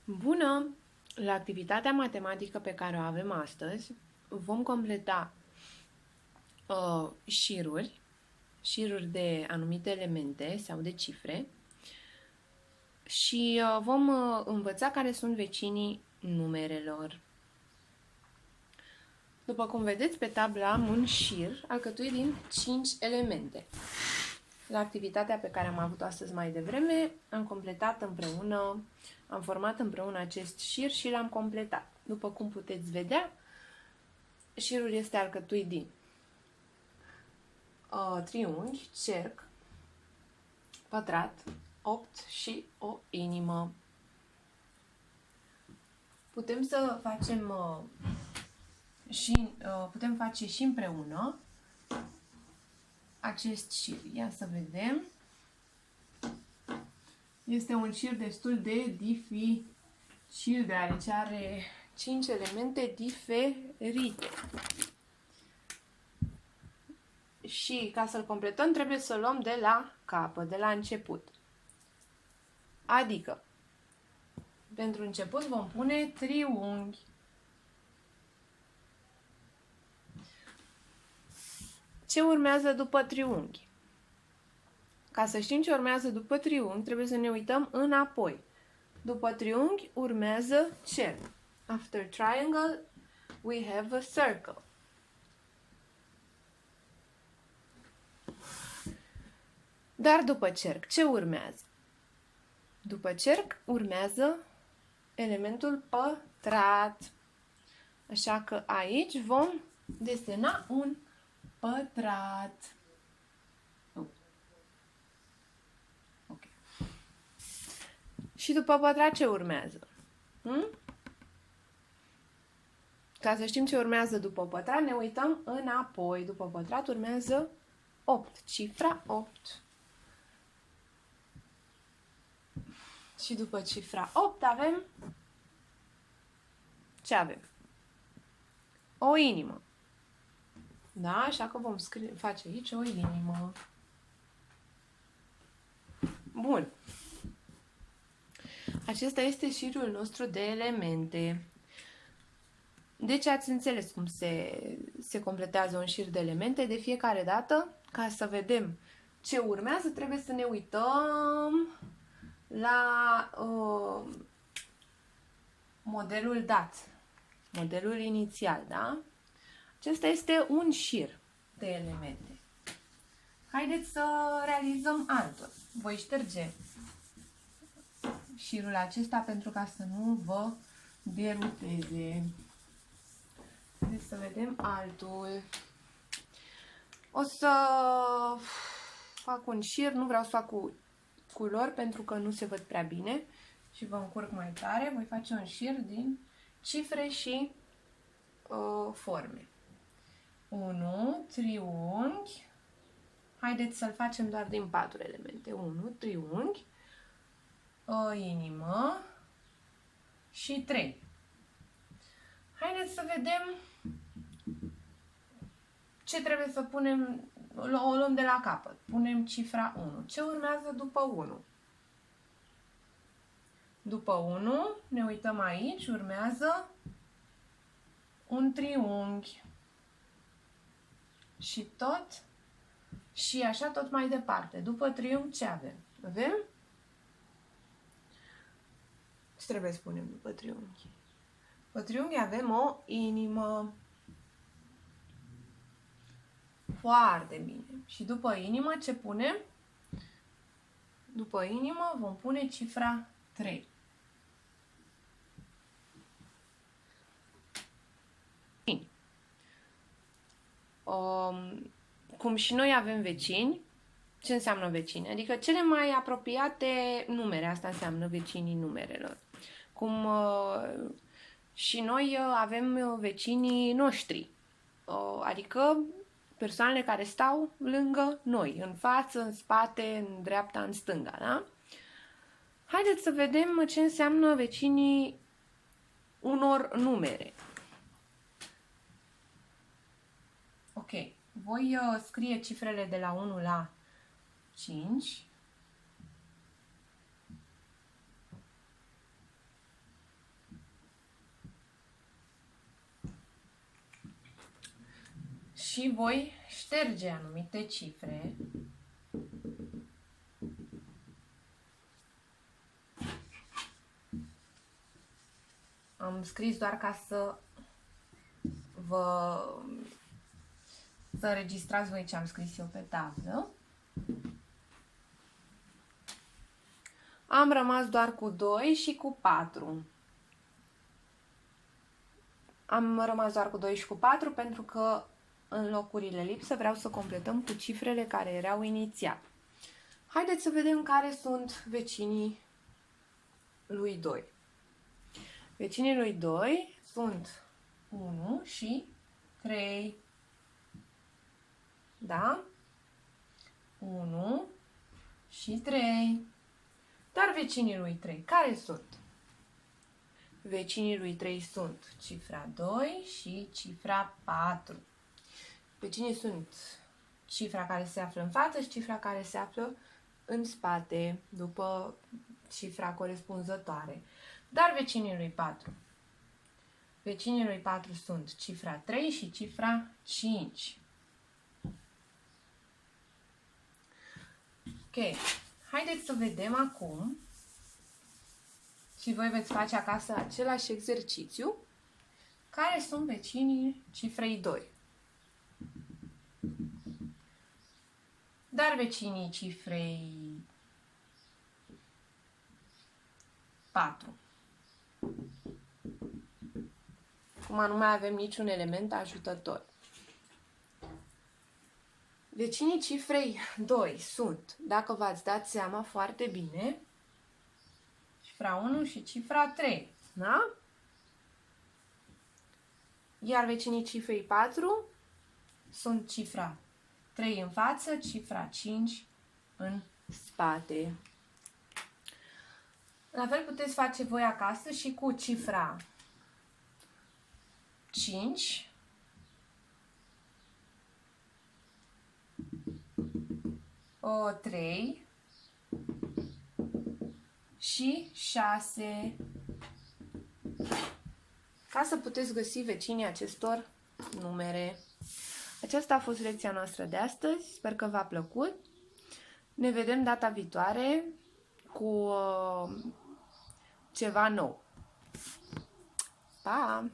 Bună! La activitatea matematică pe care o avem astăzi vom completa șiruri de anumite elemente sau de cifre și vom învăța care sunt vecinii numerelor. După cum vedeți pe tablă am un șir alcătuit din 5 elemente. La activitatea pe care am avut-o astăzi mai devreme, am format împreună acest șir și l-am completat. După cum puteți vedea, șirul este alcătuit din triunghi, cerc, pătrat, opt și o inimă. Putem să facem putem face și împreună acest șir. Ia să vedem. Este un șir destul de dificil, deoarece are 5 elemente diferite. Și ca să-l completăm, trebuie să luăm de la capăt, de la început. Adică, pentru început vom pune triunghi. Ce urmează după triunghi? Ca să știm ce urmează după triunghi, trebuie să ne uităm înapoi. După triunghi urmează cerc. After triangle, we have a circle. Dar după cerc, ce urmează? După cerc urmează elementul pătrat. Așa că aici vom desena un pătrat. Okay. Și după pătrat ce urmează? Ca să știm ce urmează după pătrat, ne uităm înapoi. După pătrat urmează 8, cifra 8. Și după cifra 8 avem... Ce avem? O inimă. Da? Așa că vom face aici o inimă. Bun. Acesta este șirul nostru de elemente. Deci ați înțeles cum se completează un șir de elemente. De fiecare dată, ca să vedem ce urmează, trebuie să ne uităm la modelul dat. Modelul inițial, da? Acesta este un șir de elemente. Haideți să realizăm altul. Voi șterge șirul acesta pentru ca să nu vă deruteze. Haideți să vedem altul. O să fac un șir, nu vreau să fac cu culori pentru că nu se văd prea bine și vă încurc mai tare. Voi face un șir din cifre și forme. 1, triunghi. Haideți să-l facem doar din 4 elemente. 1, triunghi, o inimă și 3. Haideți să vedem ce trebuie să punem. O luăm de la capăt. Punem cifra 1. Ce urmează după 1? După 1, ne uităm aici, urmează un triunghi. Și așa tot mai departe. După triunghi ce avem? Avem? Ce trebuie să punem după triunghi? După triunghi avem o inimă. Foarte bine. Și după inimă ce punem? După inimă vom pune cifra 3. Cum și noi avem vecini, ce înseamnă vecini? Adică cele mai apropiate numere, asta înseamnă vecinii numerelor. Cum și noi avem vecinii noștri, adică persoanele care stau lângă noi, în față, în spate, în dreapta, în stânga, da? Haideți să vedem ce înseamnă vecinii unor numere. Ok, voi scrie cifrele de la 1 la 5 și voi șterge anumite cifre. Am scris doar ca să să înregistrați voi ce am scris eu pe tablă. Am rămas doar cu 2 și cu 4. Am rămas doar cu 2 și cu 4 pentru că în locurile lipsă vreau să completăm cu cifrele care erau inițial. Haideți să vedem care sunt vecinii lui 2. Vecinii lui 2 sunt 1 și 3. Da? 1 și 3. Dar vecinii lui 3, care sunt? Vecinii lui 3 sunt cifra 2 și cifra 4. Vecinii sunt cifra care se află în față și cifra care se află în spate, după cifra corespunzătoare. Dar vecinii lui 4. Vecinii lui 4 sunt cifra 3 și cifra 5. Ok. Haideți să vedem acum și voi veți face acasă același exercițiu. Care sunt vecinii cifrei 2? Dar vecinii cifrei 4. Cum nu mai avem niciun element ajutător. Vecinii cifrei 2 sunt, dacă v-ați dat seama foarte bine, cifra 1 și cifra 3. Da? Iar vecinii cifrei 4 sunt cifra 3 în față, cifra 5 în spate. La fel puteți face voi acasă și cu cifra 5, o 3 și 6, ca să puteți găsi vecinii acestor numere. Aceasta a fost lecția noastră de astăzi. Sper că v-a plăcut. Ne vedem data viitoare cu ceva nou. Pa!